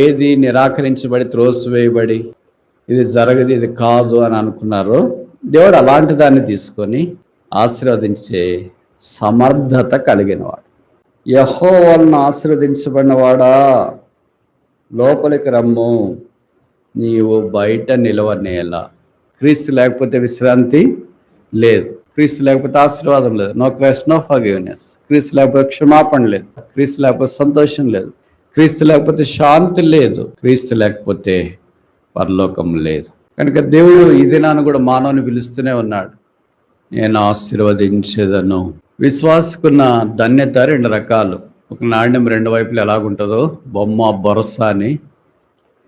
ఏది నిరాకరించబడి త్రోసివేయబడి ఇది జరగదు, ఇది కాదు అని అనుకున్నారో దేవుడు అలాంటి దాన్ని తీసుకొని ఆశీర్వదించే సమర్థత కలిగినవాడు. యెహోవా వలన ఆశీర్వదించబడినవాడా, లోపలికి రమ్ము, నీవు బయట నిలవనేలా. క్రీస్తు లేకపోతే విశ్రాంతి లేదు, క్రీస్తు లేకపోతే ఆశీర్వాదం లేదు. No Christ no forgiveness. క్రీస్తు లేకపోతే క్షమాపణ లేదు, క్రీస్తు లేకపోతే సంతోషం లేదు, క్రీస్తు లేకపోతే శాంతి లేదు, క్రీస్తు లేకపోతే పరలోకం లేదు. కనుక దేవుడు ఈ దినాన్ని కూడా మానవుని పిలుస్తూనే ఉన్నాడు, నేను ఆశీర్వదించేదను. విశ్వాసకున్న ధన్యత రెండు రకాలు. ఒక నాణ్యం రెండు వైపులు ఎలాగుంటుందో బొమ్మ బొరస అని,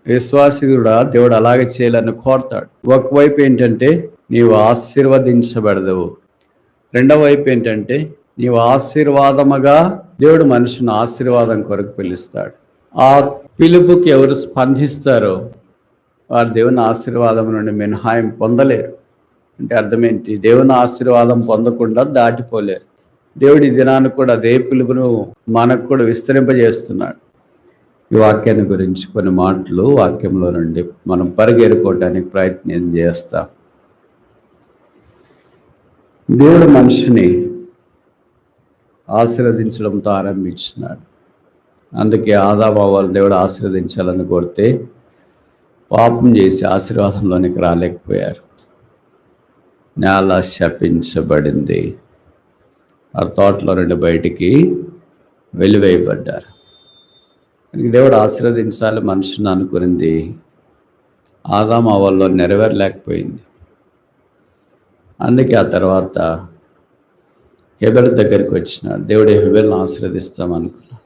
విశ్వాసి కూడా దేవుడు అలాగే చేయాలని కోరతాడు. ఒకవైపు ఏంటంటే నీవు ఆశీర్వదించబడదు, రెండవ వైపు ఏంటంటే నీవు ఆశీర్వాదముగా దేవుడు మనిషిని ఆశీర్వాదం కొరకు పిలుస్తాడు. ఆ పిలుపుకి ఎవరు స్పందిస్తారో వారు దేవుని ఆశీర్వాదం నుండి మినహాయం పొందలేరు. అంటే అర్థమేంటి? దేవుని ఆశీర్వాదం పొందకుండా దాటిపోలేరు. దేవుడి దినాన్ని కూడా అదే పిలుపును మనకు కూడా విస్తరింపజేస్తున్నాడు. ఈ వాక్యాన్ని గురించి కొన్ని మాటలు వాక్యంలో నుండి మనం పరిగెరుకోవటానికి ప్రయత్నం చేస్తాం. దేవుడు మనిషిని ఆశీర్వదించడంతో ఆరంభించినాడు. అందుకే ఆదాము హవ్వలను దేవుడు ఆశీర్వదించాలని కోరితే పాపం చేసి ఆశీర్వాదంలోనికి రాలేకపోయారు. నేల శపించబడింది, ఆ తోటలో నుండి బయటికి వెలివేయబడ్డారు. దేవుడు ఆశీర్వదించాలి మనుషుని అనుకునింది ఆదాము హవ్వల్లో నెరవేరలేకపోయింది. అందుకే ఆ తర్వాత హెబెల్ దగ్గరికి వచ్చినాడు. దేవుడు హెబెల్ను ఆశీర్వదిస్తామనుకున్నాడు.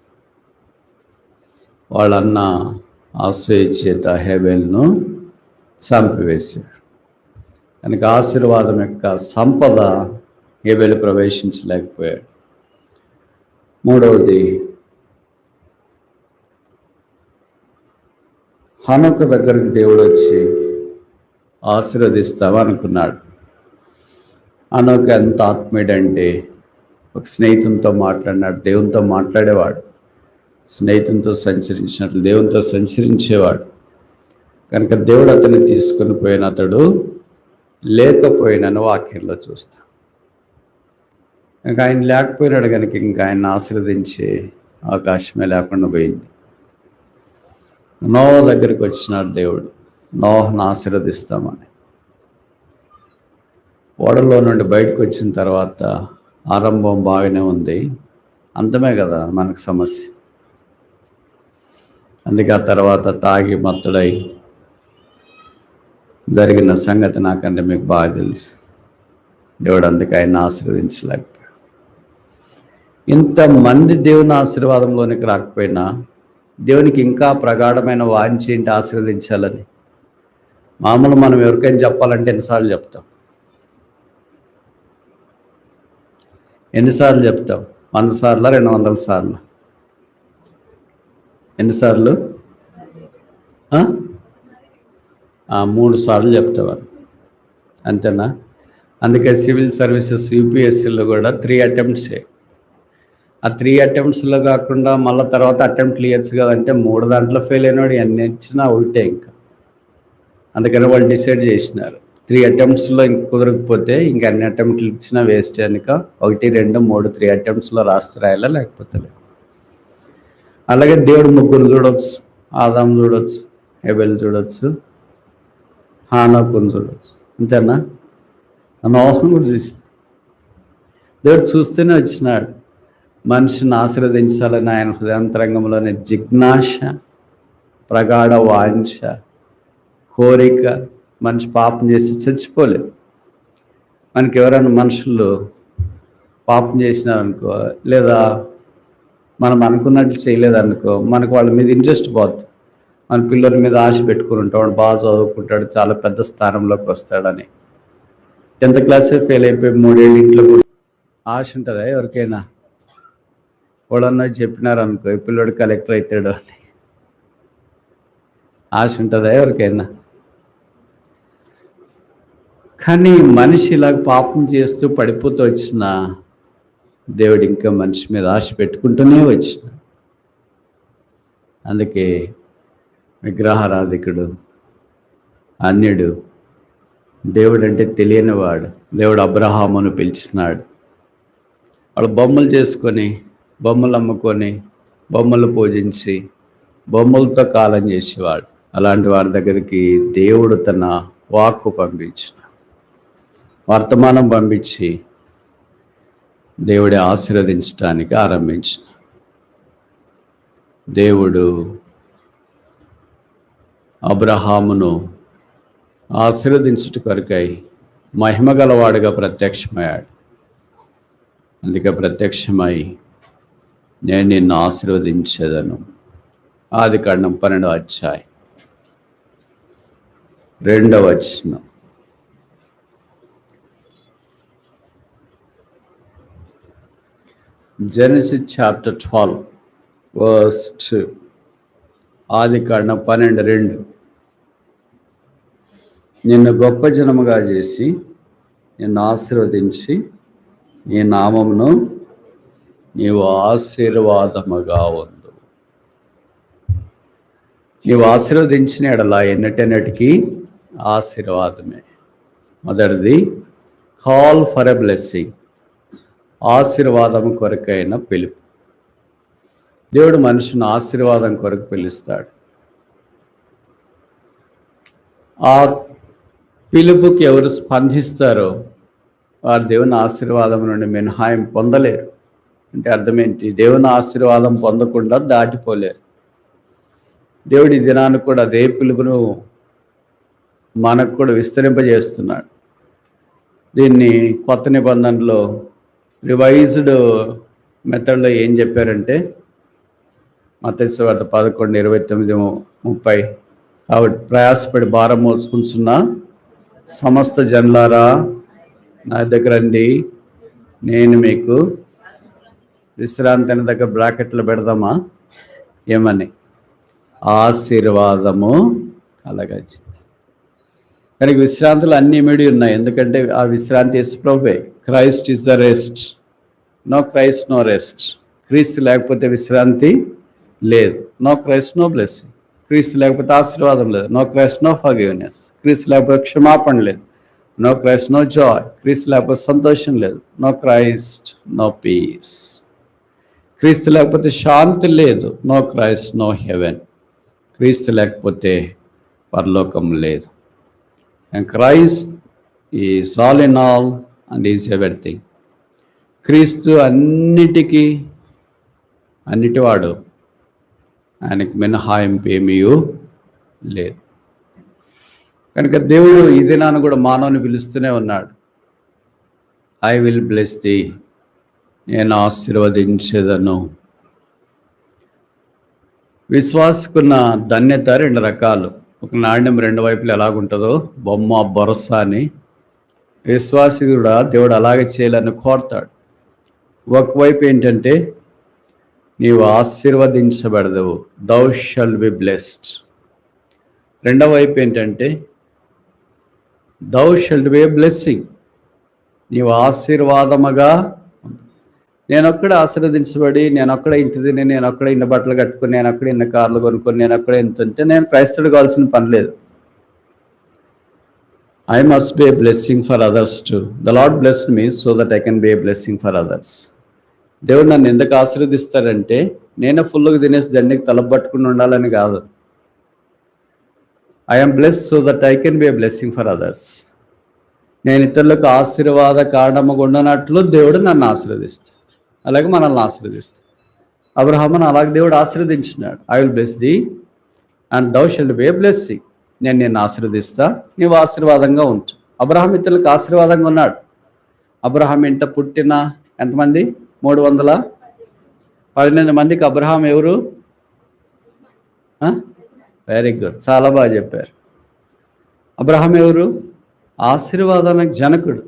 వాళ్ళన్న అసూయ చేత హెబెల్ను చంపివేశాడు. కనుక ఆశీర్వాదం యొక్క సంపద హెబెల్ ప్రవేశించలేకపోయాడు. మూడవది, హనోకు దగ్గరికి దేవుడు వచ్చి ఆశీర్వదిస్తామనుకున్నాడు. హనోకు ఎంత ఆత్మీయుడంటే ఒక స్నేహితునితో మాట్లాడినాడు, దేవునితో మాట్లాడేవాడు. స్నేహితునితో సంచరించినట్లు దేవునితో సంచరించేవాడు. కనుక దేవుడు అతన్ని తీసుకుని పోయిన అతడు లేకపోయినని వాక్యంలో చూస్తాం. ఇంకా ఆయన లేకపోయినాడు కనుక ఇంకా ఆయన ఆశీర్వదించే అవకాశమే లేకుండా పోయింది. నోవా దగ్గరికి వచ్చినాడు దేవుడు, నోవాహును ఆశీర్వదిస్తామని. ఓడలో నుండి బయటకు వచ్చిన తర్వాత ఆరంభం బాగానే ఉంది, అంతమే కదా మనకు సమస్య. అందుకే ఆ తర్వాత తాగి మత్తుడై జరిగిన సంగతి నాకంటే మీకు బాగా తెలుసు. దేవుడు అందుకే ఆయన ఆశీర్వదించలేకపోయాడు. ఇంతమంది దేవుని ఆశీర్వాదంలోనికి రాకపోయినా దేవునికి ఇంకా ప్రగాఢమైన వాంఛ ఏంటి? ఆశీర్వదించాలని. మామూలు మనం ఎవరికైనా చెప్పాలంటే ఎన్నిసార్లు చెప్తాం? 100 సార్లు 200 సార్లు? ఎన్నిసార్లు? 3 సార్లు చెప్తావారు, అంతేనా? అందుకే సివిల్ సర్వీసెస్ యూపీఎస్సీలో కూడా 3 అటెంప్ట్సే. ఆ 3 అటెంప్ట్స్లో కాకుండా మళ్ళీ తర్వాత అటెంప్ట్లు ఇవ్వచ్చు కదంటే 3 దాంట్లో ఫెయిల్ అయినాడు, ఎన్ని ఇచ్చినా ఒకటే. ఇంకా అందుకని వాళ్ళు డిసైడ్ చేసినారు 3 అటెంప్ట్స్లో ఇంక కుదరకపోతే ఇంక అన్ని అటెంప్ట్లు ఇచ్చినా వేస్ట్. కనుక 1, 2, 3 3 అటెంప్ట్స్లో రాయాలా, లేకపోతే లేదు. అలాగే దేవుడు ముగ్గురు చూడవచ్చు, ఆదాము చూడవచ్చు, హెబెల్ చూడవచ్చు, హనోకును చూడవచ్చు, అంతేనా? నోవాహును కూడా చూసి దేవుడు చూస్తూనే వచ్చినాడు. మనిషిని ఆశీర్వదించాలని ఆయన హృదయాంతరంగంలోని జిజ్ఞాస, ప్రగాఢ వాంఛ, కోరిక. మనిషి పాపం చేసి చచ్చిపోలేదు. మనకి ఎవరైనా మనుషులు పాపం చేసినారనుకో, లేదా మనం అనుకున్నట్లు చేయలేదనుకో, మనకు వాళ్ళ మీద ఇంట్రెస్ట్ పోతుంది. మన పిల్లల మీద ఆశ పెట్టుకుని ఉంటాం, వాడు బాగా చదువుకుంటాడు, చాలా పెద్ద స్థానంలోకి వస్తాడని. 10th క్లాసే ఫెయిల్ అయిపోయి 3 ఏళ్ళు ఇంట్లో ఆశ ఉంటుందా ఎవరికైనా? వాళ్ళన్నా చెప్పినారనుకో ఈ పిల్లడు కలెక్టర్ అవుతాడు అని ఆశ ఉంటుందా ఎవరికైనా? కానీ మనిషి ఇలాగ పాపం చేస్తూ పడిపోతూ వచ్చిన దేవుడు ఇంకా మనిషి మీద ఆశ పెట్టుకుంటూనే వచ్చిన. అందుకే విగ్రహారాధికుడు, అన్యుడు, దేవుడు అంటే తెలియనివాడు. దేవుడు అబ్రహామును పిలిచినాడు. వాడు బొమ్మలు చేసుకొని, బొమ్మలు అమ్ముకొని, బొమ్మలు పూజించి, బొమ్మలతో కాలం చేసేవాడు. అలాంటి వారి దగ్గరికి దేవుడు తన వాక్కు పంపించిన, వర్తమానం పంపించి దేవుడి ఆశీర్వదించడానికి ఆరంభించిన. దేవుడు అబ్రహామును ఆశీర్వదించుట కొరకై మహిమగలవాడుగా ప్రత్యక్షమయ్యాడు. అందుకే ప్రత్యక్షమై నేను నిన్ను ఆశీర్వదించేదను. ఆదికాండం 12వ అధ్యాయం 2వ వచనం. Genesis chapter 12 verse 2. ఆదికాండం 12:2. నిన్ను గొప్ప జనముగా చేసి నిన్ను ఆశీర్వదించి నీ నామమును నీవు ఆశీర్వాదముగా ఉండు. నీవు ఆశీర్వదించిన ఎడల ఎన్నటెన్నటికీ ఆశీర్వాదమే. మొదటిది కాల్ ఫర్ ఎ బ్లెస్సింగ్, ఆశీర్వాదం కొరకైన పిలుపు. దేవుడు మనిషిని ఆశీర్వాదం కొరకు పిలుస్తాడు. ఆ పిలుపుకి ఎవరు స్పందిస్తారో వారు దేవుని ఆశీర్వాదం నుండి మినహాయం పొందలేరు. అంటే అర్థమేంటి? దేవుని ఆశీర్వాదం పొందకుండా దాటిపోలేరు. దేవుడి దినాన్ని కూడా అదే పిలుపును మనకు కూడా విస్తరింపజేస్తున్నాడు. దీన్ని కొత్త నిబంధనలో రివైజ్డ్ మెథడ్లో ఏం చెప్పారంటే, మత్తయి సువార్త 11:29-30. కాబట్టి ప్రయాసపడి భారం మోసుకుంటున్న సమస్త జనులారా నా దగ్గర రండి, నేను మీకు విశ్రాంతి. అనే దగ్గర బ్రాకెట్లు పెడదామా? ఏమని? ఆశీర్వాదము కలగచ్చు. కనుక విశ్రాంతులు అన్ని ఇమిడి ఉన్నాయి. ఎందుకంటే ఆ విశ్రాంతి యేసుప్రభువే. Christ is the rest. No Christ no rest. క్రీస్తు లేకపోతే విశ్రాంతి లేదు. No Christ no blessing. క్రీస్తు లేకపోతే ఆశీర్వాదం లేదు. No Christ no forgiveness. క్రీస్తు లేకపోతే క్షమాపణ లేదు. No Christ no joy. క్రీస్తు లేకపోతే సంతోషం లేదు. No Christ no peace. క్రీస్తు లేకపోతే శాంతి లేదు. No Christ no heaven. క్రీస్తు లేకపోతే పరలోకం లేదు. And Christ is all in all and is everything. క్రీస్తు అన్నిటివాడు. ఆయనకు మినహాయింపు ఏమీ లేదు. కనుక దేవుడు ఈ దినాన్ని కూడా మానవుని పిలుస్తూనే ఉన్నాడు. ఐ విల్ బ్లెస్ ది, నేను ఆశీర్వదించేదను. విశ్వాసకున్న ధన్యత 2 రకాలు. ఒక నాణ్యం 2 వైపులు ఎలాగుంటుందో బొమ్మ భరోసా అని. విశ్వాసి కూడా దేవుడు అలాగే చేయాలని కోరతాడు. ఒకవైపు ఏంటంటే నీవు ఆశీర్వదించబడదు, దౌ షల్ బి బ్లెస్డ్. రెండవ వైపు ఏంటంటే దౌ షల్ బి ఏ బ్లెస్సింగ్, నీవు ఆశీర్వాదముగా. నేనొక్కడే ఆశీర్వదించబడి, నేనొక్కడే ఇంత తిని, నేనొక్కడే ఇన్ని బట్టలు కట్టుకుని, నేనొక్కడే ఇన్ని కార్లు కొనుక్కొని, నేనొక్కడే ఇంత ఉంటే నేను క్రైస్తవుడు కావాల్సిన పని లేదు. I must be a blessing for others too. The Lord blessed me so that I can be a blessing for others. దేవుడు నన్ను ఎందుకు ఆశీర్వదిస్తాడంటే నేనే ఫుల్గా తినేసి దండికి తలపట్టుకుని ఉండాలని కాదు. I am blessed so that I can be a blessing for others. నేను ఇతరులకు ఆశీర్వాద కారణముగా ఉండనట్లు దేవుడు నన్ను ఆశీర్వదిస్తాడు. అలాగే మనల్ని ఆశీర్వదిస్తాడు. అబ్రహామును అలాగే దేవుడు ఆశీర్వదించినాడు. I will bless thee and thou shalt be a blessing. నేను నిన్ను ఆశీర్వదిస్తా, నీవు ఆశీర్వాదంగా ఉంచు. అబ్రహాం ఇతరులకు ఆశీర్వాదంగా ఉన్నాడు. అబ్రహాం ఇంట పుట్టిన ఎంతమంది? 318 మందికి అబ్రహాం ఎవరు? వెరీ గుడ్, చాలా బాగా చెప్పారు. అబ్రహాం ఎవరు? ఆశీర్వాదానికి జనకుడు.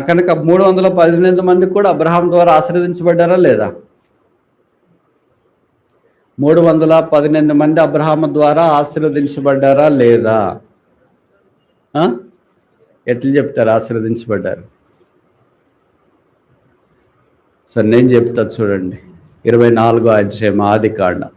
కనుక 318 మంది కూడా అబ్రహాం ద్వారా ఆశీర్వదించబడ్డారా లేదా? 318 మంది అబ్రహాము ద్వారా ఆశీర్వదించబడ్డారా లేదా? ఎట్లా చెప్తారు ఆశీర్వదించబడ్డారు? సరే నేను చెప్తా చూడండి. 24వ అధ్యాయం ఆదికాండం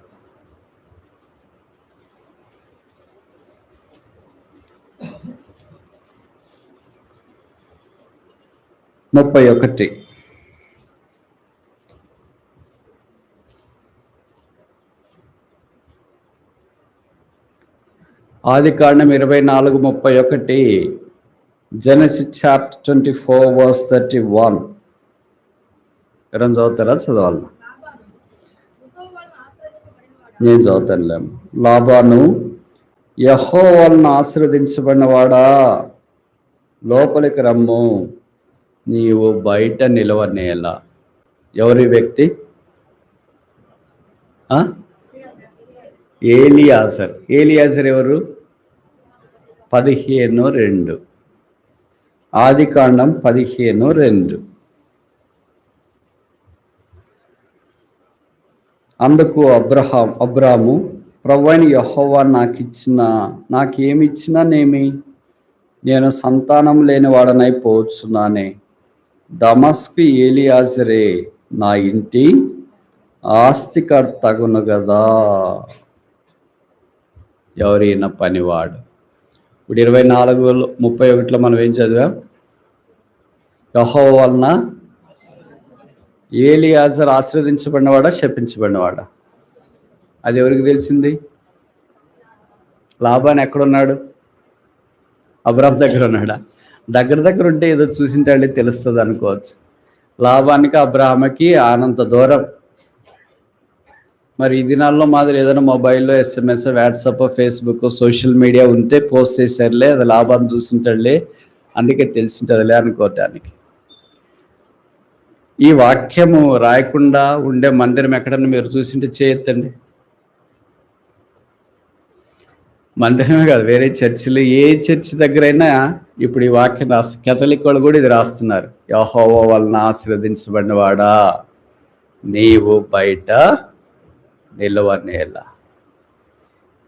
31. ఆదికాండం 24:31. Genesis chapter 24:31. ఎవరైనా చదువుతారా? చదవాలి. నేను చదువుతానులే. లాబాను, యెహోవా వలన ఆశీర్వదించబడినవాడా, లోపలికి రమ్ము, నీవు బయట నిలవనేలా. ఎవరి వ్యక్తి? ఏలియాజర్. ఏలియాజర్ ఎవరు? 15:2. ఆదికాండం 15:2. అందుకు అబ్రాము, ప్రభువైన యెహోవా నాకేమిచ్చినానేమి? నేను సంతానం లేని వాడనై పోవచ్చున్నానే. దమస్కు ఏలియాజరే నా ఇంటి ఆస్తికర్తగును గదా. ఎవరైనా పనివాడు. ఇప్పుడు 24:31 మనం ఏం చదివాం? యెహోవా వలన ఏలియాజర్ ఆశీర్వదించబడినవాడా, శపించబడినవాడా? అది ఎవరికి తెలిసింది? లాబాను ఎక్కడున్నాడు? అబ్రాము దగ్గర ఉన్నాడా? దగ్గర ఉంటే ఏదో చూసింటే తెలుస్తుంది అనుకోవచ్చు. లాబానికి అబ్రాహాముకి ఆనంత దూరం. మరి ఈ దినాల్లో మాదిరి ఏదైనా మొబైల్లో SMS, WhatsApp, Facebook, social media ఉంటే పోస్ట్ చేశారులే, అది లాభాన్ని చూసింటాడులే, అందుకే తెలిసింటదిలే అనుకోవటానికి. ఈ వాక్యము రాయకుండా ఉండే మందిరం ఎక్కడన్నా మీరు చూసింటే చేయొద్దండి. మందిరమే కాదు, వేరే చర్చిలు, ఏ చర్చి దగ్గరైనా ఇప్పుడు ఈ వాక్యం రాస్తారు. కేథలిక్ వాళ్ళు కూడా ఇది రాస్తున్నారు. యెహోవా వలన ఆశీర్వదించబడినవాడా, నీవు బయట నిలవనేలా.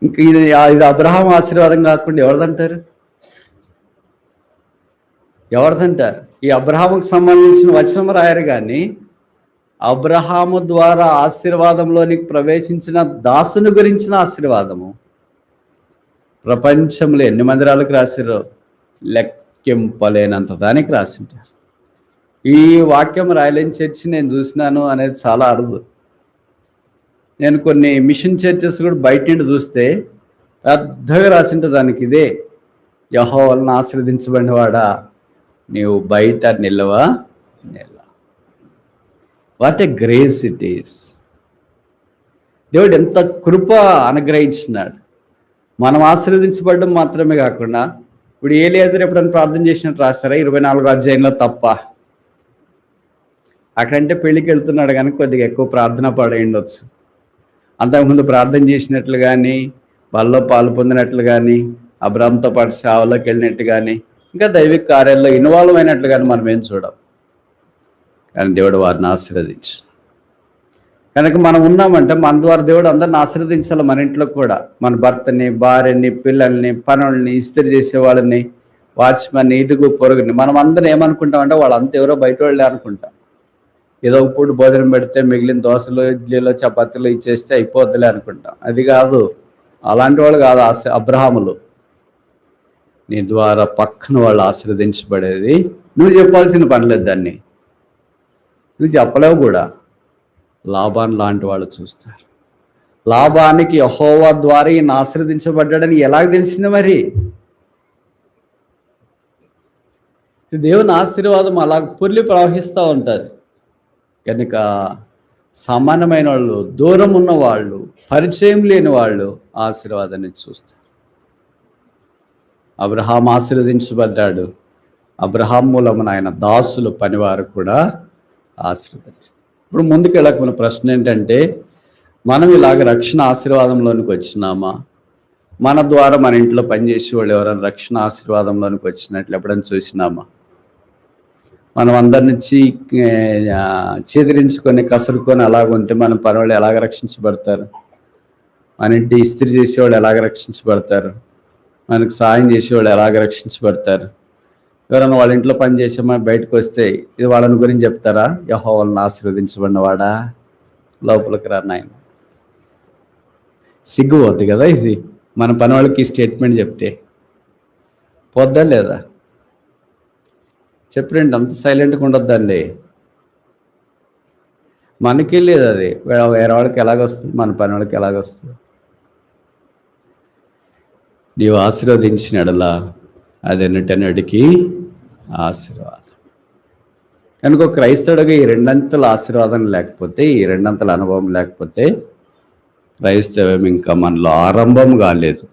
ఇంక ఇది అబ్రహాం ఆశీర్వాదం కాకుండా ఎవరిదంటారు? ఈ అబ్రహాముకు సంబంధించిన వచనం రాయరు, కానీ అబ్రహాము ద్వారా ఆశీర్వాదంలోనికి ప్రవేశించిన దాసుని గురించిన ఆశీర్వాదము ప్రపంచంలో ఎన్ని మందిరాలకు రాసిరో లెక్కింపలేనంత దానికి రాసింటారు. ఈ వాక్యం రాయలేని చర్చి నేను చూసినాను అనేది చాలా అరుదు. నేను కొన్ని మిషన్ చర్చెస్ కూడా బయట నుండి చూస్తే పెద్దగా రాసింటారు దానికి, ఇదే యెహోవా వలన ఆశీర్వదించబడినవాడా, నీవు బయట నిలవ. What a grace it is. దేవుడు ఎంత కృప అనుగ్రహించినాడు. మనం ఆశీర్వదించబడడం మాత్రమే కాకుండా, ఇప్పుడు ఏలియాజర్ ఎప్పుడైనా ప్రార్థన చేసినట్టు రాస్తారా? 24వ అధ్యాయంలో తప్ప. అక్కడంటే పెళ్ళికి వెళ్తున్నాడు కనుక కొద్దిగా ఎక్కువ ప్రార్థన పడి ఉండొచ్చు. అంతకుముందు ప్రార్థన చేసినట్లు కానీ, వాళ్ళలో పాలు పొందినట్లు కానీ, అబ్రాహాముతో పాటు సేవలోకి వెళ్ళినట్టు కానీ, ఇంకా దైవిక కార్యాల్లో ఇన్వాల్వ్ అయినట్లు కానీ మనం ఏం చూడం. కానీ దేవుడు వారిని ఆశీర్వదించు. కనుక మనం ఉన్నామంటే మన ద్వారా దేవుడు అందరిని ఆశీర్వదించాలి. మన ఇంట్లో కూడా మన భర్తని, భార్యని, పిల్లల్ని, పనుల్ని, ఇస్త్రీ చేసే వాళ్ళని, వాచ్మెన్ని, ఇటుకు పొరుగుని, మనం అందరం ఏమనుకుంటామంటే వాళ్ళంతా ఎవరో బయట వాళ్ళే అనుకుంటాం. ఏదో ఒక పూట భోజనం పెడితే మిగిలిన దోశలు, ఇడ్లీలు, చపాతీలు ఇచ్చేస్తే అయిపోద్దులే అనుకుంటాం. అది కాదు, అలాంటి వాళ్ళు కాదు అబ్రహాములు. నీ ద్వారా పక్కన వాళ్ళు ఆశీర్వదించబడేది నువ్వు చెప్పాల్సిన పనిలేదు. దాన్ని నువ్వు చెప్పలేవు కూడా. లాబాను లాంటి వాళ్ళు చూస్తారు. లాబానికి యెహోవా ద్వారా ఈయన ఆశీర్వదించబడ్డాడని ఎలాగ తెలిసింది? మరి దేవుని ఆశీర్వాదం అలా పొర్లి ప్రవహిస్తూ ఉంటుంది. కనుక సామాన్యమైన వాళ్ళు, దూరం ఉన్న వాళ్ళు, పరిచయం లేని వాళ్ళు ఆశీర్వాదాన్ని చూస్తారు. అబ్రహాం ఆశీర్వదించబడ్డాడు. అబ్రహాం మూలమున ఆయన దాసులు, పనివారు కూడా ఆశీర్వదించారు. ఇప్పుడు ముందుకెళ్ళక మన ప్రశ్న ఏంటంటే, మనం ఇలాగ రక్షణ ఆశీర్వాదంలోనికి వచ్చినామా? మన ద్వారా మన ఇంట్లో పనిచేసే వాళ్ళు ఎవరైనా రక్షణ ఆశీర్వాదంలోనికి వచ్చినట్లు ఎప్పుడైనా చూసినామా? మనం అందరి నుంచి చేదరించుకొని, కసురుకొని అలాగుంటే మన పని వాళ్ళు ఎలాగ రక్షించబడతారు? మన ఇంటి ఇస్త్రీ చేసేవాళ్ళు ఎలాగ రక్షించబడతారు? మనకు సాయం చేసేవాళ్ళు ఎలాగ రక్షించబడతారు? ఎవరైనా వాళ్ళ ఇంట్లో పని చేసామా బయటకు వస్తే ఇది వాళ్ళని గురించి చెప్తారా? యెహోవా వలన ఆశీర్వదించబడినవాడా, లోపలికి రా నాయన. సిగ్గు పోద్ది కదా ఇది. మన పని వాళ్ళకి స్టేట్మెంట్ చెప్తే పోద్దా లేదా? చెప్పండి, అంత సైలెంట్గా ఉండొద్దండి. మనకి లేదు అది, వేరే వాళ్ళకి ఎలాగొస్తుంది, మన పని వాళ్ళకి ఎలాగొస్తుంది. నీవు ఆశీర్వదించిన ఎడలా అదెన్నటన్నిటికీ ఆశీర్వాదం. కనుక ఒక క్రైస్తవుడిగా ఈ రెండంతల ఆశీర్వాదం లేకపోతే, ఈ రెండంతల అనుభవం లేకపోతే క్రైస్తవం ఇంకా మనలో ఆరంభం కాలేదు.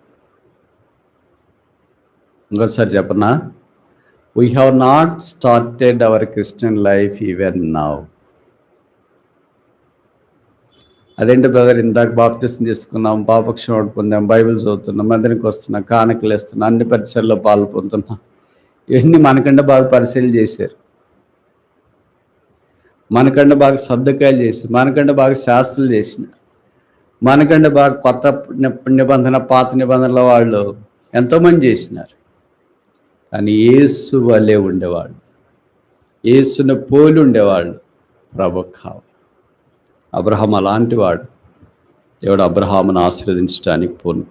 ఇంకోసారి చెప్పనా? We have not started our Christian life even now. అదేంటి బ్రదర్, ఇందాక బాప్తిసం తీసుకున్నాం, పాపక్షమాపణ పొందాం, బైబిల్ చదువుతున్నాం, మందిరికి వస్తున్నాం, కానుకలు వేస్తున్నాం, అన్ని పరిచయాల్లో పాలు పొందుతున్నాం. ఇవన్నీ మనకంటే బాగా పరిశీలన చేశారు, మనకంటే బాగా సర్దుకాయలు చేశారు, మనకంటే బాగా శాస్త్రాలు చేసినారు, మనకంటే బాగా కొత్త నిబంధన పాత నిబంధనల వాళ్ళు ఎంతోమంది చేసినారు. కానీ యేసు వలె ఉండేవాళ్ళు, యేసును పోలి ఉండేవాళ్ళు ప్రభు కావాలి. అబ్రహాం అలాంటి వాడు. దేవుడు అబ్రహామును ఆశీర్వదించడానికి పూను.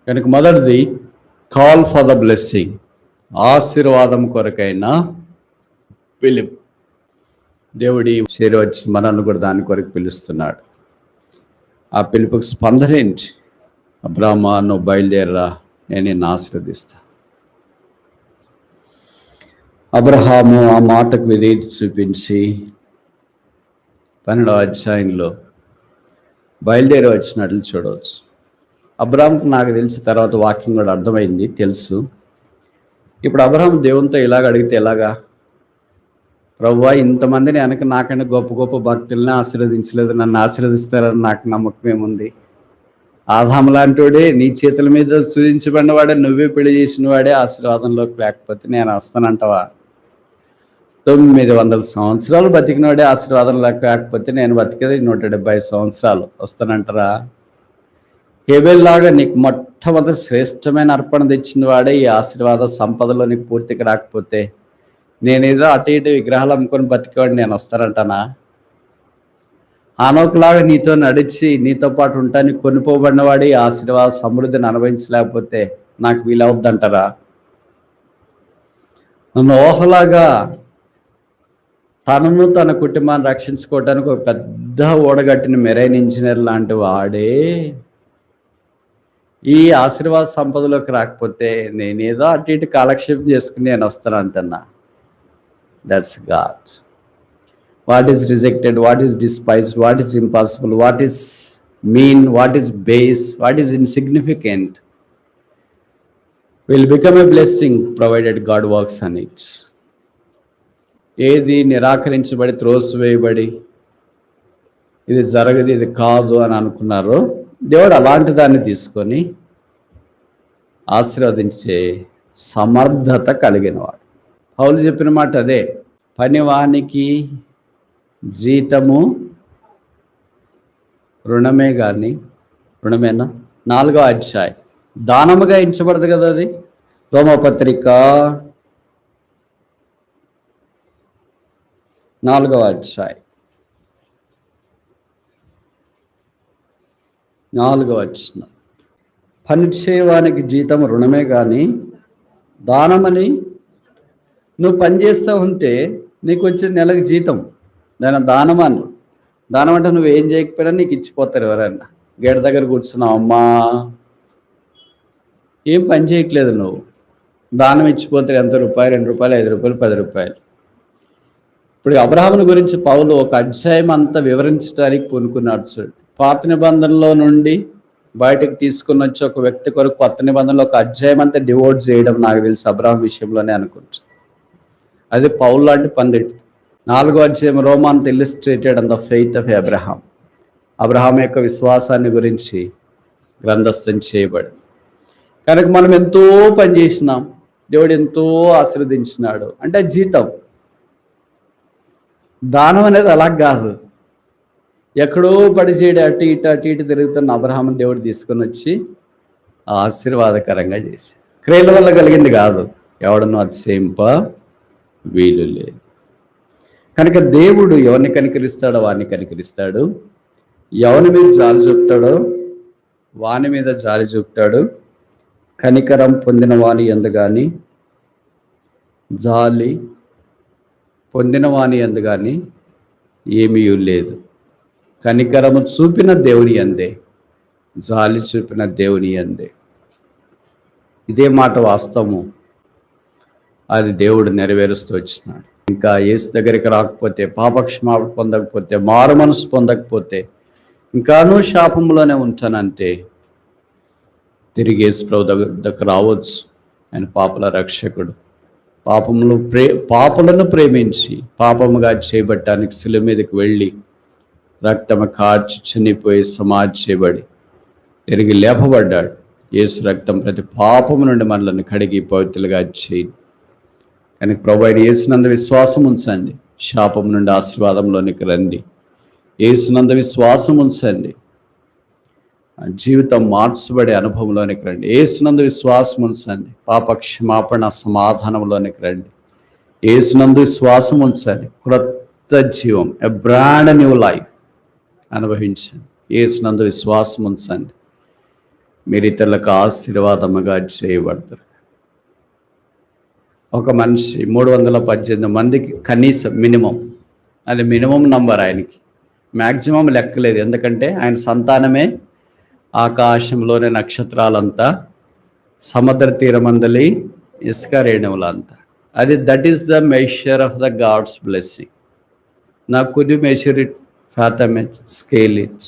కనుక మొదటిది కాల్ ఫర్ ద బ్లెస్సింగ్, ఆశీర్వాదం కొరకైన పిలుపు. దేవుడి వచ్చి మనల్ని కూడా దాని కొరకు పిలుస్తున్నాడు. ఆ పిలుపుకి స్పందన ఏంటి? అబ్రహామా, నువ్వు బయలుదేరరా, నేను నిన్ను ఆశీర్వదిస్తా. అబ్రహాము ఆ మాటకు విధేయత చూపించి 12వ అధ్యాయంలో బయలుదేరి వచ్చినట్లు చూడవచ్చు. అబ్రహాంకు నాకు తెలిసి తర్వాత వాక్యం కూడా అర్థమైంది, తెలుసు. ఇప్పుడు అబ్రహాం దేవునితో ఇలాగ అడిగితే ఎలాగా? ప్రభువా, ఇంతమందిని వెనక నాకంటే గొప్ప గొప్ప భక్తుల్ని ఆశీర్వదించలేదు, నన్ను ఆశీర్వదిస్తారని నాకు నమ్మకం ఏముంది? ఆదాము లాంటి వాడే, నీ చేతుల మీద సూచించబడిన వాడే, నువ్వే పెళ్లి చేసిన వాడే ఆశీర్వాదంలోకి లేకపోతే నేను వస్తానంటావా? 900 సంవత్సరాలు బతికినవాడే ఆశీర్వాదం లేకపోతే నేను బతికేది 170 సంవత్సరాలు, వస్తానంటారా? హేబెల్ లాగా నీకు మొట్టమొదటి శ్రేష్టమైన అర్పణ తెచ్చిన వాడే ఈ ఆశీర్వాద సంపదలో నీకు పూర్తిగా రాకపోతే నేనేదో అటు ఇటు విగ్రహాలు అమ్ముకొని బతికేవాడు నేను వస్తానంటానా? ఆనోకులాగా నీతో నడిచి నీతో పాటు ఉంటానికి కొనిపోబడిన వాడే ఈ ఆశీర్వాద సమృద్ధిని అనుభవించలేకపోతే నాకు వీలవుద్దంటారా? నోహలాగా తనను తన కుటుంబాన్ని రక్షించుకోవడానికి ఒక పెద్ద ఓడగట్టిన మెరైన్ ఇంజనీర్ లాంటి వాడే ఈ ఆశీర్వాద సంపదలోకి రాకపోతే నేనేదో అటు ఇటు కాలక్షేపం చేసుకుని నేను వస్తానంటున్నా. That's God. What is rejected, what is despised, what is impossible, what is mean, what is base, what is insignificant will become a blessing provided God works on it. ఏది నిరాకరించబడి త్రోసివేయబడి ఇది జరగదు, ఇది కాదు అని అనుకున్నారో దేవుడు అలాంటి దాన్ని తీసుకొని ఆశీర్వదించే సమర్థత కలిగినవాడు. పౌలు చెప్పిన మాట అదే, పనివానికి జీతము రుణమే కానీ, రుణమేనా? 4వ అధ్యాయం దానముగా ఎంచబడదు కదా అది. రోమపత్రిక 4వ అధ్యాయం 4వ వచనం, పని చేయవానికి జీతం రుణమే కానీ దానమని నువ్వు పని చేస్తూ ఉంటే నీకు వచ్చే నెలకు జీతం, దాని దానమని. దానం అంటే నువ్వు ఏం చేయకపోయినా నీకు ఇచ్చిపోతారు ఎవరైనా. గేట దగ్గర కూర్చున్నావు, అమ్మా ఏం పని చేయట్లేదు, నువ్వు దానం ఇచ్చిపోతారు. ఎంత రూపాయలు, 2 రూపాయలు, 5 రూపాయలు, 10 రూపాయలు. ఇప్పుడు అబ్రహాముని గురించి పౌలు ఒక అధ్యాయం అంతా వివరించడానికి పూనుకున్నాడు. చూడు, పాత నిబంధనలో నుండి బయటకు తీసుకుని వచ్చి ఒక వ్యక్తి కొరకు కొత్త నిబంధనలో ఒక అధ్యాయం అంతా డివోట్ చేయడం నాకు తెలిసి అబ్రహాం విషయంలోనే అనుకుంటా. అది పౌలు లాంటి పండిట్. 4వ అధ్యాయం Roman illustrated on the faith of Abraham. Abraham యొక్క విశ్వాసాన్ని గురించి గ్రంథస్థం చేయబడి. కనుక మనం ఎంతో పని చేసినాం, దేవుడు ఎంతో ఆశీర్వదించినాడు అంటే జీతం. దానం అనేది అలా కాదు, ఎక్కడో పడి చేయడం, అటు ఇటు తిరుగుతున్న అబ్రహాముని దేవుడు తీసుకొని వచ్చి ఆశీర్వాదకరంగా చేసి, క్రియల వల్ల కలిగింది కాదు, ఎవడనో అతిశయింప వీలు లేదు. కనుక దేవుడు ఎవరిని కనికరిస్తాడో వాడిని కనికరిస్తాడు, ఎవరి మీద జాలి చూపుతాడో వాని మీద జాలి చూపుతాడు. కనికరం పొందిన వాని యందు గాని జాలి పొందిన వాని యందు కానీ ఏమీ లేదు. కనికరము చూపిన దేవుని యందే, జాలి చూపిన దేవుని యందే. ఇదే మాట వాస్తవము. అది దేవుడు నెరవేరుస్తూ వచ్చినాడు. ఇంకా యేసు దగ్గరికి రాకపోతే, పాపక్షమాపణ పొందకపోతే, మారు మనసు పొందకపోతే ఇంకానూ శాపంలోనే ఉంటానంటే తిరిగి యేసు ప్రభు దగ్గర రావచ్చు. ఆయన పాపల రక్షకుడు. పాపలను ప్రేమించి పాపముగా చేయబట్టానికి శిలువ మీదకి వెళ్ళి రక్తము కార్చి చనిపోయి సమాధి చేయబడి తిరిగి లేపబడ్డాడు. యేసు రక్తం ప్రతి పాపము నుండి మనల్ని కడిగి పవిత్రులుగా చేయి. కనుక ప్రభు అయిన యేసునందు విశ్వాసం ఉంచండి, శాపం నుండి ఆశీర్వాదంలోనికి రండి. యేసునందు విశ్వాసం ఉంచండి, జీవితం మార్చబడే అనుభవంలోనికి రండి. యేసునందు విశ్వాసం ఉంచండి, పాప క్షమాపణ సమాధానంలోనికి రండి. యేసునందు విశ్వాసం ఉంచండి, క్రొత్త జీవం, ఎ బ్రాండ్ న్యూ లైఫ్ అనుభవించండి. యేసునందు విశ్వాసం ఉంచండి, మీరు ఇతరులకు ఆశీర్వాదముగా చేయబడతారు. ఒక మనిషి 318 మందికి కనీసం మినిమం, అది మినిమం నంబర్. ఆయనకి మ్యాక్సిమం లెక్కలేదు. ఎందుకంటే ఆయన సంతానమే ఆకాశంలోని నక్షత్రాలంతా, సముద్ర తీరమందలి ఇసుక రేణువులంతా. That is the measure of the God's blessing. నా could you measure it, fathom it, scale it?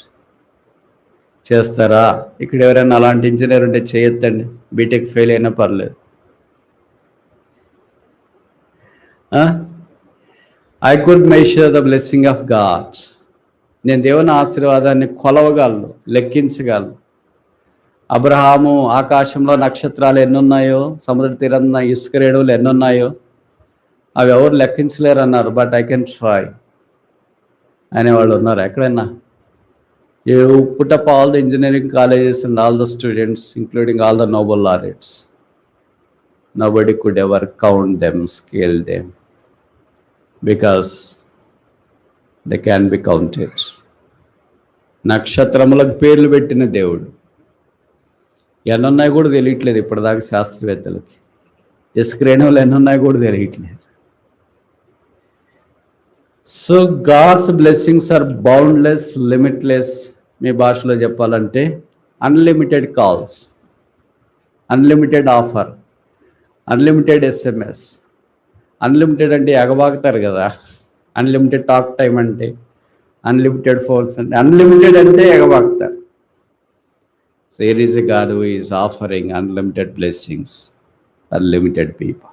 చేస్తారా? ఇక్కడ ఎవరైనా అలాంటి ఇంజనీర్ ఉంటే చేయొద్దండి, బీటెక్ ఫెయిల్ అయినా పర్లేదు. I could measure the blessing of God. నేను దేవుని ఆశీర్వాదాన్ని కొలవగలను, లెక్కించగలను. అబ్రహాము ఆకాశంలో నక్షత్రాలు ఎన్నున్నాయో, సముద్ర తీరంలో ఇసుక రేణువులు ఎన్నున్నాయో అవి ఎవరు లెక్కించలేరు అన్నారు. బట్ ఐ కెన్ ట్రై అనేవాళ్ళు ఉన్నారు ఎక్కడైనా. You put up all the engineering colleges and all the students, including all the Nobel laureates. Nobody could ever count them, scale them, because they can be counted. నక్షత్రములకు పేర్లు పెట్టిన దేవుడు. ఎన్నున్నాయి కూడా తెలియట్లేదు ఇప్పటిదాకా శాస్త్రవేత్తలకి. ఇసుక రేణువులు ఎన్నున్నాయి కూడా తెలియట్లేదు. So God's blessings are boundless, limitless. మీ భాషలో చెప్పాలంటే unlimited calls, unlimited offer, unlimited SMS. Unlimited అంటే ఎగబాగుతారు కదా, అన్లిమిటెడ్ టాక్ టైం అంటే, అన్లిమిటెడ్ ఫోన్స్ అంటే, అన్లిమిటెడ్ అంటే ఎగబాగుతారు. So here is a God who is offering unlimited blessings, unlimited people.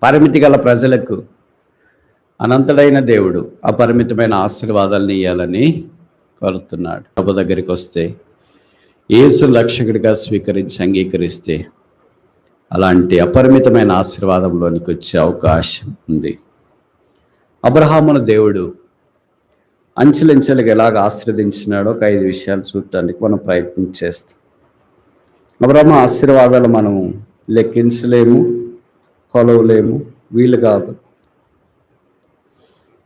పరిమితి గల ప్రజలకు అనంతుడైన దేవుడు అపరిమితమైన ఆశీర్వాదాలను ఇవ్వాలని కోరుతున్నాడు. ప్రభు దగ్గరికి వస్తే, యేసు రక్షకుడిగా స్వీకరించి అంగీకరిస్తే అలాంటి అపరిమితమైన ఆశీర్వాదంలోనికి వచ్చే అవకాశం ఉంది. అబ్రహామును దేవుడు అంచెలంచెలుగా ఎలాగ ఆశీర్వదించినాడో ఒక 5 విషయాలు చూడటానికి మనం ప్రయత్నం చేస్తాం. అబ్రహాము ఆశీర్వాదాలు మనం లెక్కించలేము, కొలవలేము, వీలు కాదు.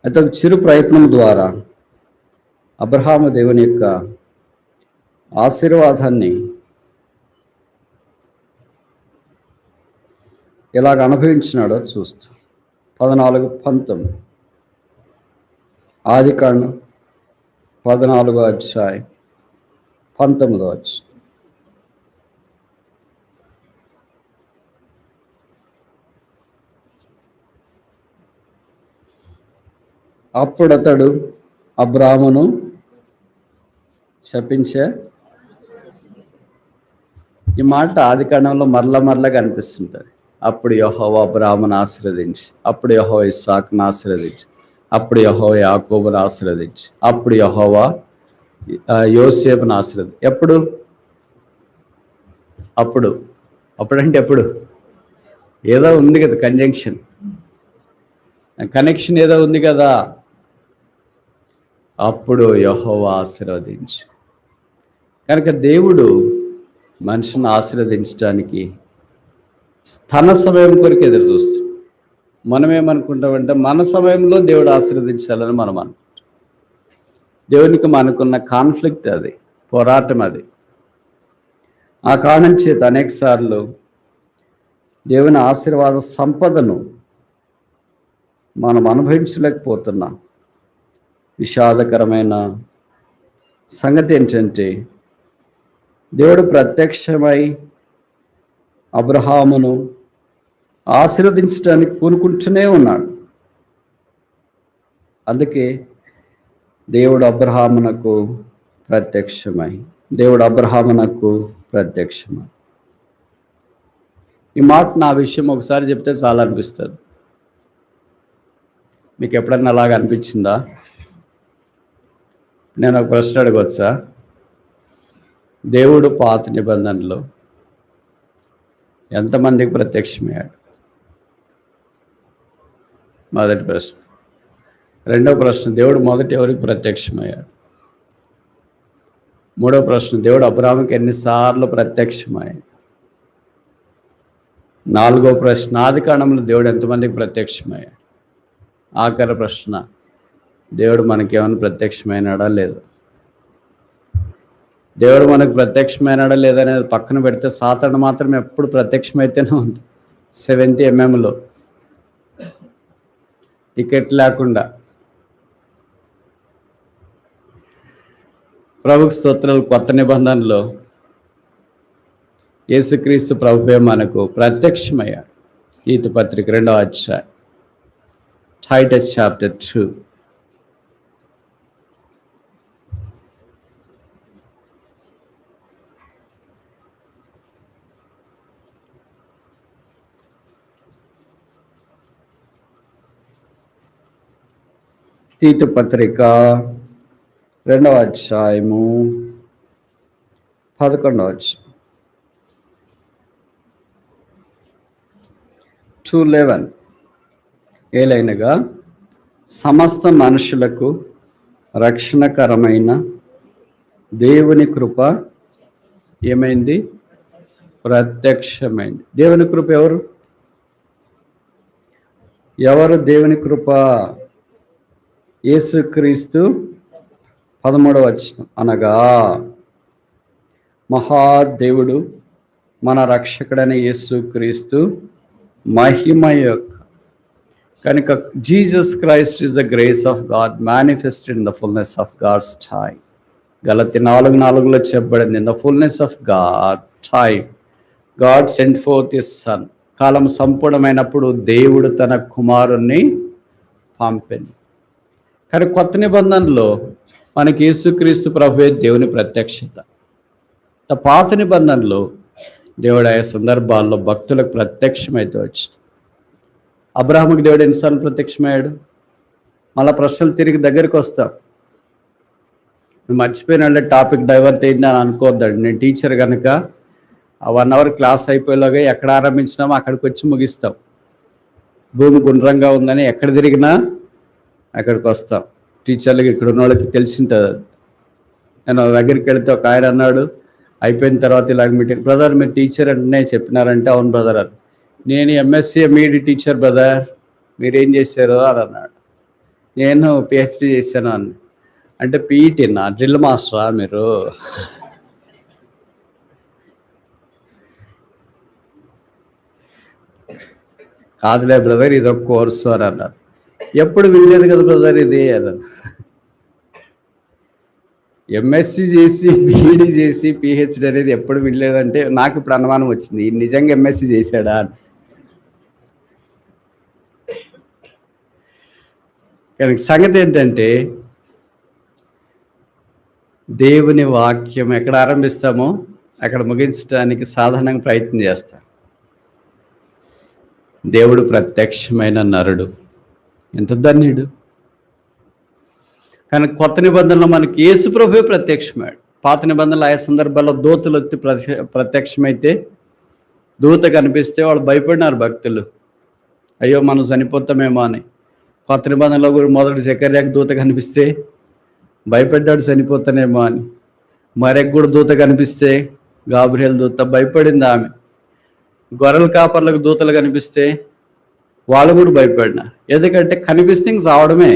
అయితే ఒక చిరు ప్రయత్నం ద్వారా అబ్రహాము దేవుని యొక్క ఆశీర్వాదాన్ని ఎలాగ అనుభవించినాడో చూస్తాం. 14:19 ఆదికాండం 14వ అధ్యాయం 19వ వచనం. అప్పుడతడు అబ్రామును శపించే. ఈ మాట ఆదికాండంలో మరల కనిపిస్తుంటుంది. అప్పుడు యెహోవా అబ్రామును ఆశీర్వదించి, అప్పుడు యెహోవా ఇస్సాకును ఆశీర్వదించి, అప్పుడు యెహోవా యాకోబును ఆశీర్వదించి, అప్పుడు యెహోవా యోసేపును ఆశీర్వదించి. అప్పుడంటే ఎప్పుడు? ఏదో ఉంది కదా, కంజంక్షన్, కనెక్షన్ ఏదో ఉంది కదా. అప్పుడు యెహోవా ఆశీర్వదించి. కనుక దేవుడు మనిషిని ఆశీర్వదించడానికి తన సమయం కొరకు ఎదురు చూస్తాం. మనం ఏమనుకుంటామంటే మన సమయంలో దేవుడు ఆశీర్వదించాలని మనం అనుకుంటాం. దేవునికి మనకున్న కాన్ఫ్లిక్ట్ అది, పోరాటం అది. ఆ కారణం చేత అనేక సార్లు దేవుని ఆశీర్వాద సంపదను మనం అనుభవించలేకపోతున్నాం. విషాదకరమైన సంగతి ఏంటంటే, దేవుడు ప్రత్యక్షమై అబ్రహామును ఆశీర్వదించడానికి పూనుకుంటూనే ఉన్నాడు. అందుకే దేవుడు అబ్రహామునకు ప్రత్యక్షమై ఈ మాట నా విషయం ఒకసారి చెప్తే చాలా అనిపిస్తుంది. మీకు ఎప్పుడన్నా అలాగ అనిపించిందా? నేను ఒక ప్రశ్న అడగవచ్చా? దేవుడు పాత నిబంధనలో ఎంతమందికి ప్రత్యక్షమయ్యాడు? మొదటి ప్రశ్న. రెండవ ప్రశ్న, దేవుడు మొదట ఎవరికి ప్రత్యక్షమయ్యాడు? మూడవ ప్రశ్న, దేవుడు అబ్రాహాముకి ఎన్నిసార్లు ప్రత్యక్షమయ్యాడు? నాలుగవ ప్రశ్న, ఆదికాండంలో దేవుడు ఎంతమందికి ప్రత్యక్షమయ్యాడు? ఆఖరి ప్రశ్న, దేవుడు మనకేమైనా ప్రత్యక్షమైనాడా లేదు? దేవుడు మనకు ప్రత్యక్షమైనాడా లేదనేది పక్కన పెడితే, సాతాను మాత్రం ఎప్పుడు ప్రత్యక్షమైతేనే ఉంది. 70 mm టికెట్ లేకుండా. ప్రభుకు స్తోత్రాలు. కొత్త నిబంధనలో యేసుక్రీస్తు ప్రభువే మనకు ప్రత్యక్షమయ్యాడు. తీతు పత్రిక 2వ అధ్యాయం, టైటస్ చాప్టర్ 2. తీతు పత్రిక 2వ అధ్యాయము 11వ వచనం. 2:11. ఏలైనగా సమస్త మనుషులకు రక్షణకరమైన దేవుని కృప ఏమైంది? ప్రత్యక్షమైంది. దేవుని కృప ఎవరు దేవుని కృప? యేసుక్రీస్తు. 13వ వచనం. అనగా మహాదేవుడు మన రక్షకుడైన యేసుక్రీస్తు మహిమ యొక్క కనుక Jesus Christ is the grace of God manifested in the fullness of God's time. గలతీ 4:4 చెప్పబడింది, in the fullness of God time God sent forth his son. కాలం సంపూర్ణమైనప్పుడు దేవుడు తన కుమారుణ్ణి పంపింది. కానీ కొత్త నిబంధనలో మనకి యేసుక్రీస్తు ప్రభువే దేవుని ప్రత్యక్షత. పాత నిబంధనలో దేవుడు ఆయా సందర్భాల్లో భక్తులకు ప్రత్యక్షమైతే వచ్చి, అబ్రహాముకి దేవుడు ఎన్నిసార్లు ప్రత్యక్షమయ్యాడు? మళ్ళీ ప్రశ్నలు తిరిగి దగ్గరికి వస్తాం. నువ్వు మర్చిపోయిన టాపిక్ డైవర్ట్ అయింది అని అనుకోవద్దండి. నేను టీచర్ కనుక ఆ 1 hour క్లాస్ అయిపోయేలాగా ఎక్కడ ఆరంభించినామో అక్కడికి వచ్చి ముగిస్తాం. భూమి గుండ్రంగా ఉందని ఎక్కడ తిరిగినా అక్కడికి వస్తాం. టీచర్లకి ఇక్కడ ఉన్న వాళ్ళకి తెలిసింటుంది. నేను దగ్గరికి వెళితే ఒక ఆయన అన్నాడు, అయిపోయిన తర్వాత ఇలాగ మీటింగ్, బ్రదర్ మీరు టీచర్ అంటే చెప్పినారంటే, అవును బ్రదర్ అని. నేను ఎంఎస్సీ ఎంఈడి టీచర్ బ్రదర్, మీరేం చేశారు అని అన్నాడు. నేను పిహెచ్డి చేశాను అని. అంటే పీఈటీనా, డ్రిల్ మాస్టరా మీరు? కాదులే బ్రదర్, ఇది ఒక కోర్సు అని అన్నారు. ఎప్పుడు వినలేదు కదా బ్రదర్ ఇది అన్నారు. ఎంఎస్సి చేసి బీఈడి చేసి పిహెచ్డి అనేది ఎప్పుడు వినలేదంటే నాకు ఇప్పుడు అనుమానం వచ్చింది, నిజంగా ఎంఎస్సి చేశాడా అని. కానీ సంగతి ఏంటంటే, దేవుని వాక్యం ఎక్కడ ఆరంభిస్తామో అక్కడ ముగించడానికి సాధారణంగా ప్రయత్నం చేస్తాం. దేవుడు ప్రత్యక్షమైన నరుడు ఎంత ధన్యుడు. కానీ కొత్త నిబంధనలో మనకి యేసు ప్రభువే ప్రత్యక్షమాడు. పాత నిబంధనలు ఆయా సందర్భాల్లో దూతలు వచ్చి ప్రత్యక్షమైతే, దూత కనిపిస్తే వాళ్ళు భయపడినారు భక్తులు, అయ్యో మనం చనిపోతామేమో అని. కొత్త నిబంధనలో కూడా మొదటి జకర్యాకు దూత కనిపిస్తే భయపడ్డాడు, చనిపోతానేమో అని. మరెక్ కూడా దూత కనిపిస్తే, గాబ్రియల్ దూత, భయపడింది ఆమె. గొర్రెల కాపర్లకు దూతలు కనిపిస్తే వాళ్ళు కూడా భయపడినారు, ఎందుకంటే కనిపిస్తే ఇంక రావడమే.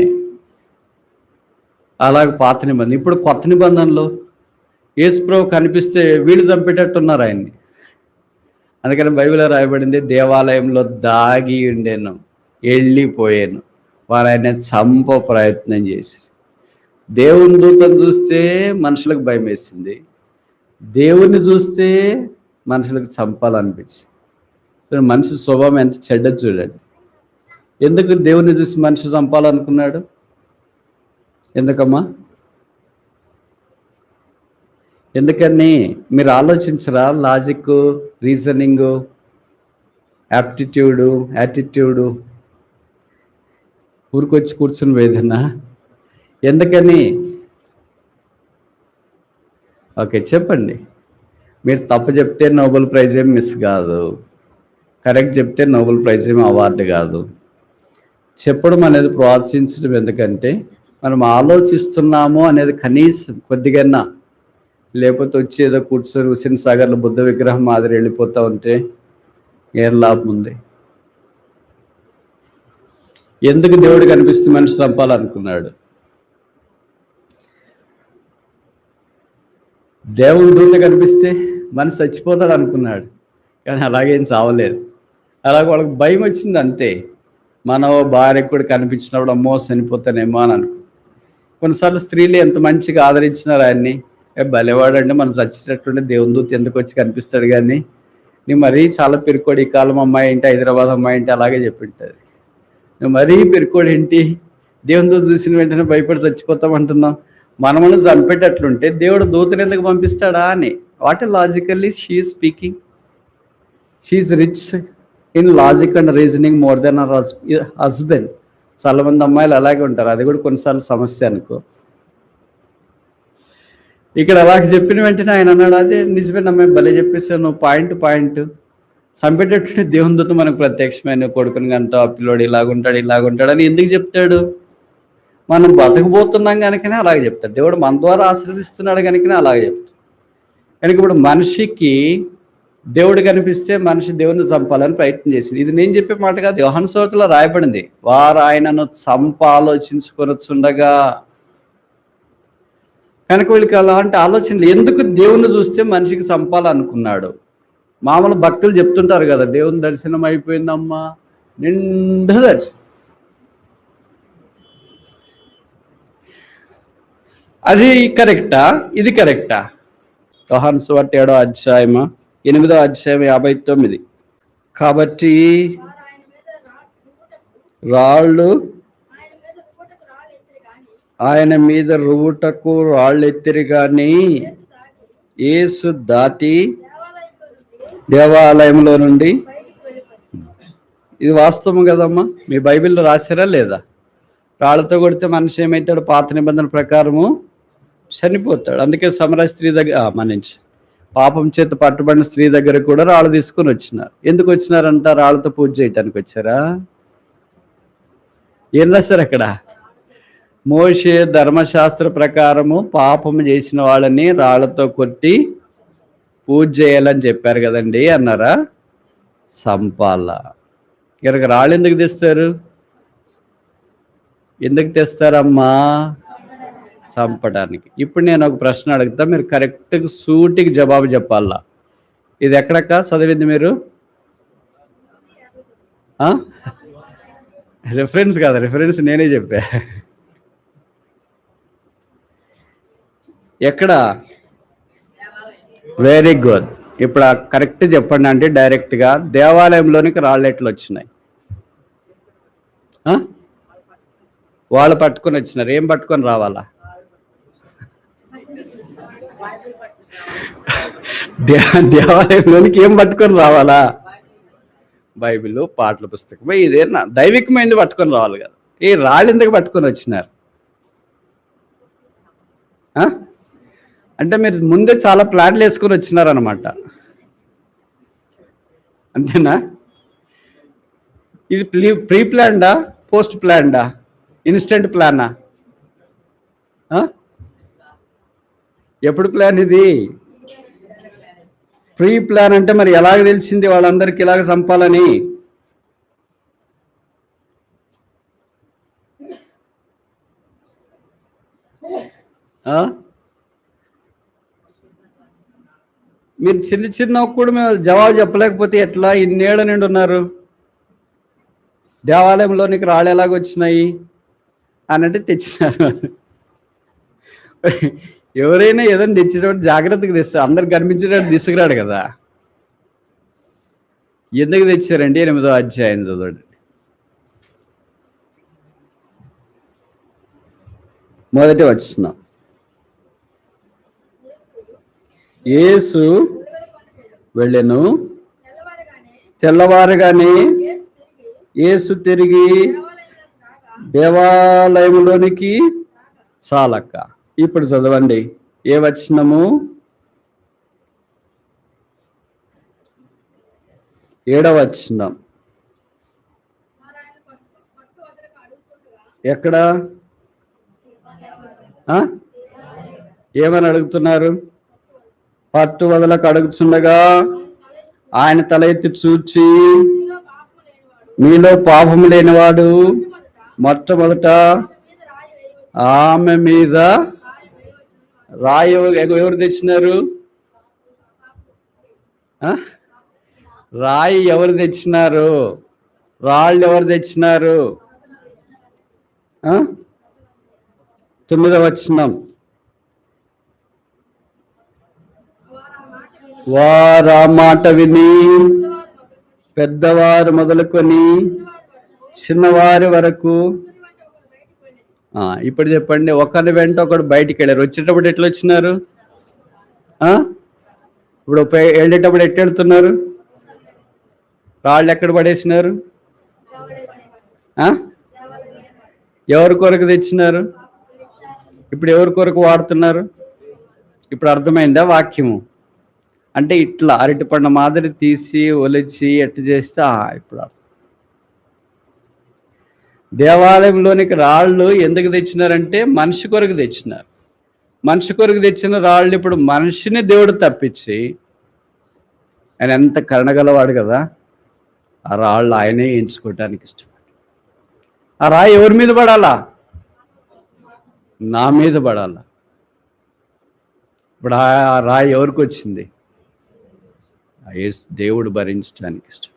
అలాగే పాత నిబంధన. ఇప్పుడు కొత్త నిబంధనలో యేసు ప్రభు కనిపిస్తే వీళ్ళు చంపేటట్టున్నారు ఆయన్ని. అందుకని బైబిల్లో రాయబడింది, దేవాలయంలో దాగి ఉండేను, వెళ్ళిపోయాను, వారు ఆయన చంప ప్రయత్నం చేసి. దేవుని దూతను చూస్తే మనుషులకు భయం వేసింది, దేవుణ్ణి చూస్తే మనుషులకు చంపాలనిపించింది. మనిషి స్వభావం ఎంత చెడ్డది చూడండి. ఎందుకు దేవుణ్ణి చూసి మనిషి చంపాలనుకున్నాడు? ఎందుకమ్మా? ఎందుకని మీరు ఆలోచించరా? లాజిక్, రీజనింగు, యాప్టిట్యూడు, యాటిట్యూడు ఊరికొచ్చి కూర్చుని వేదన్నా. ఎందుకని? ఓకే, చెప్పండి. మీరు తప్పు చెప్తే నోబెల్ ప్రైజ్ ఏమి మిస్ కాదు, కరెక్ట్ చెప్తే నోబెల్ ప్రైజ్ ఏమి అవార్డు కాదు. చెప్పడం అనేది ప్రోత్సహించడం. ఎందుకంటే మనం ఆలోచిస్తున్నాము అనేది కనీసం కొద్దిగా, లేకపోతే వచ్చి ఏదో కూర్చొని హుస్సేన్ సాగర్లో బుద్ధ విగ్రహం మాదిరి వెళ్ళిపోతూ ఉంటే ఏం లాభం ఉంది? ఎందుకు దేవుడు కనిపిస్తే మనిషి చంపాలనుకున్నాడు? దేవుని దూత కనిపిస్తే మనిషి చచ్చిపోతాడు అనుకున్నాడు, కానీ అలాగేం చావలేదు. అలాగే వాళ్ళకి భయం వచ్చింది అంతే. మన భార్యకు కూడా కనిపించినప్పుడు అమ్మో చనిపోతానేమో అని అనుకో. కొన్నిసార్లు స్త్రీలు ఎంత మంచిగా ఆదరించినారు ఆయన్ని. భలేవాడండి, మనం చచ్చినట్టుండే దేవుని దూత ఎందుకు వచ్చి కనిపిస్తాడు, కానీ నువ్వు మరీ చాలా పెరుకోడు, ఈ కాలం అమ్మాయి ఏంటి, హైదరాబాద్ అమ్మాయి ఏంటి అలాగే చెప్పింటుంది. నువ్వు మరీ పెరుకోడు ఏంటి, దేవుని దూత చూసిన వెంటనే భయపడి చచ్చిపోతామంటున్నాం. మనల్ని చంపేటట్లుంటే దేవుడు దూతను ఎందుకు పంపిస్తాడా అని. What logically she speaking. She's rich in logic and reasoning more than our husband. చాలా మంది అమ్మాయిలు అలాగే ఉంటారు, అది కూడా కొన్నిసార్లు సమస్య అనుకో. ఇక్కడ అలాగే చెప్పిన వెంటనే ఆయన అన్నాడు, అదే నిజమే నమ్మాయి, భలే చెప్పేసాను, పాయింట్ చంపేటట్టు దేవుని దూత మనకు ప్రత్యక్షమైన కొడుకుని కంటా, ఆ పిల్లోడు ఇలాగుంటాడు అని ఎందుకు చెప్తాడు? మనం బతకబోతున్నాం కనుకనే అలాగే చెప్తాడు. దేవుడు మన ద్వారా ఆశీర్వదిస్తున్నాడు కనుకనే అలాగే చెప్తాడు. కనుక ఇప్పుడు మనిషికి దేవుడు కనిపిస్తే మనిషి దేవుని చంపాలని ప్రయత్నం చేసింది. ఇది నేను చెప్పే మాట కాదు, యోహాను సువార్తలో రాయబడింది. వారు ఆయనను ఆలోచించుకొనొచ్చుండగా. కనుక వీళ్ళకి అలాంటి ఆలోచనలు ఎందుకు? దేవుణ్ణి చూస్తే మనిషికి చంపాలనుకున్నాడు. మామూలు భక్తులు చెప్తుంటారు కదా, దేవుని దర్శనం అయిపోయిందమ్మా, నిండా దర్శనం. అది కరెక్టా? ఇది కరెక్టా? యోహాను సువార్త 7వ అధ్యాయము 8వ అధ్యాయం 59. కాబట్టి రాళ్ళు ఆయన మీద రువుటకు రాళ్ళెత్తిరి గాని యేసు దాటి దేవాలయంలో నుండి. ఇది వాస్తవం కదమ్మా, మీ బైబిల్లో రాశారా లేదా? రాళ్ళతో కొడితే మనిషి ఏమవుతాడు? పాత నిబంధన ప్రకారము చనిపోతాడు. అందుకే సమరయ స్త్రీ దగ్గర మనిషి పాపం చేత పట్టుబడిన స్త్రీ దగ్గర కూడా రాళ్ళు తీసుకొని వచ్చినారు. ఎందుకు వచ్చినారంట? రాళ్ళతో పూజ చేయటానికి వచ్చారా? ఏం రాశారు అక్కడ? మోషే ధర్మశాస్త్ర ప్రకారము పాపం చేసిన వాళ్ళని రాళ్లతో కొట్టి పూజ చేయాలని చెప్పారు కదండి అన్నారా? చంపాల. ఇక్కడికి రాళ్ళు ఎందుకు తెస్తారు? ఎందుకు తెస్తారమ్మా? చంపడానికి. ఇప్పుడు నేను ఒక ప్రశ్న అడుగుతా, మీరు కరెక్ట్గా సూటికి జవాబు చెప్పాలా. ఇది ఎక్కడక్క చదివింది మీరు? రిఫరెన్స్ కాదు, రిఫరెన్స్ నేనే చెప్పా. ఎక్కడ? Very good. ఇప్పుడు కరెక్ట్ చెప్పండి అంటే డైరెక్ట్గా దేవాలయంలోనికి రాళ్ళు ఎట్లు వచ్చినాయి? వాళ్ళు పట్టుకొని వచ్చినారు. ఏం పట్టుకొని రావాలా? దేవాలయంలోనికి ఏం పట్టుకొని రావాలా? బైబిల్, పాటల పుస్తకం, ఇదేనా దైవికమైంది పట్టుకొని రావాలి కదా. ఈ రాళ్ళు ఎందుకు పట్టుకొని వచ్చినారు అంటే మీరు ముందే చాలా ప్లాన్లు వేసుకొని వచ్చినారనమాట, అంతేనా? ఇది ప్రీ ప్లాన్డా, పోస్ట్ ప్లాన్డా, ఇన్స్టెంట్ ప్లానా? ఎప్పుడు ప్లాన్ ఇది? ప్రీ ప్లాన్ అంటే మరి ఎలాగ తెలిసింది వాళ్ళందరికీ ఇలాగ చంపాలని? మీరు చిన్న చిన్న కూడా మేము జవాబు చెప్పలేకపోతే ఎట్లా? ఇన్నేళ్ల నుండి ఉన్నారు, దేవాలయంలోనికి రాళ్ళు ఎలాగొచ్చినాయి అన్నట్టు తెచ్చినారు. ఎవరైనా ఏదైనా తెచ్చినప్పుడు జాగ్రత్తగా తెస్తారు, అందరు కనిపించేటట్టు తీసుకురాడు కదా. ఎందుకు తెచ్చారండి? 8వ అధ్యాయం చదవండి. మొదటి వచనం. యేసు వెళ్ళెను, తెల్లవారుగానే యేసు తిరిగి దేవాలయంలోనికి చాలక. ఇప్పుడు చదవండి, ఏ వచనము? 7వ వచనం. ఎక్కడ? ఏమని అడుగుతున్నారు? పట్టు వదలకు అడుగుతుండగా ఆయన తల ఎత్తి చూచి, మీలో పాపము లేనివాడు మొట్టమొదట ఆమె మీద రాయి. ఎవరు తెచ్చినారు? రాయి ఎవరు తెచ్చినారు? రాళ్ళు ఎవరు తెచ్చినారు? 9వ వచనం. వారు ఆ మాట విని పెద్దవారు మొదలుకొని చిన్నవారి వరకు. ఇప్పుడు చెప్పండి, ఒకరి వెంట ఒకడు బయటికి వెళ్ళారు. వచ్చేటప్పుడు ఎట్లా వచ్చినారు? ఇప్పుడు వెళ్ళేటప్పుడు ఎట్లా వెళ్తున్నారు? రాళ్ళు ఎక్కడ పడేసినారు? ఎవరి కొరకు తెచ్చినారు? ఇప్పుడు ఎవరి కొరకు వాడుతున్నారు? ఇప్పుడు అర్థమైందా వాక్యము? అంటే ఇట్లా అరటిపండు మాదిరి తీసి ఒలిచి ఎట్టు చేస్తే ఇప్పుడు దేవాలయంలోనికి రాళ్ళు ఎందుకు తెచ్చినారంటే మనిషి కొరకు తెచ్చినారు. మనిషి కొరకు తెచ్చిన రాళ్ళు ఇప్పుడు మనిషిని దేవుడు తప్పించి, ఆయన ఎంత కరుణగలవాడు కదా, ఆ రాళ్ళు ఆయనే ఎంచుకోవటానికి ఇష్టపడ్డాడు. ఆ రాయి ఎవరి మీద పడాలా? నా మీద పడాలా. ఇప్పుడు ఆ రాయి ఎవరికి వచ్చింది? దేవుడు భరించడానికి ఇష్టం.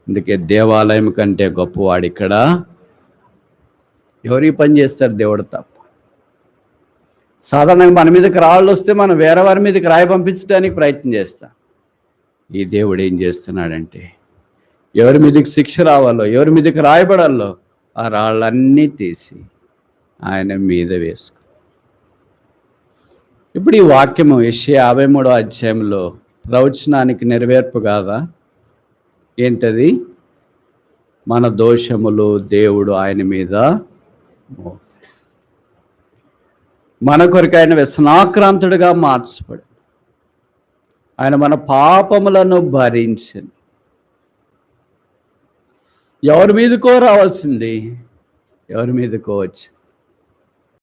అందుకే దేవాలయం కంటే గొప్పవాడు ఇక్కడ. ఎవరికి పని చేస్తారు? దేవుడు తప్ప. సాధారణంగా మన మీదకి రాళ్ళు వస్తే మనం వేరే వారి మీదకి రాయి పంపించడానికి ప్రయత్నం చేస్తాం. ఈ దేవుడు ఏం చేస్తున్నాడంటే, ఎవరి మీదకి శిక్ష రావాలో, ఎవరి మీదకి రాయబడాలో ఆ రాళ్ళన్నీ తీసి ఆయన మీద వేసుకో. ఇప్పుడు ఈ వాక్యము యెషయా 53వ అధ్యాయంలో ప్రవచనానికి నెరవేర్పు కాదా? ఏంటది? మన దోషములు దేవుడు ఆయన మీద, మన కొరకు ఆయన వ్యసనాక్రాంతుడిగా మార్చబడి, ఆయన మన పాపములను భరించింది. ఎవరి మీదకో రావాల్సింది, ఎవరి మీదకో వచ్చింది.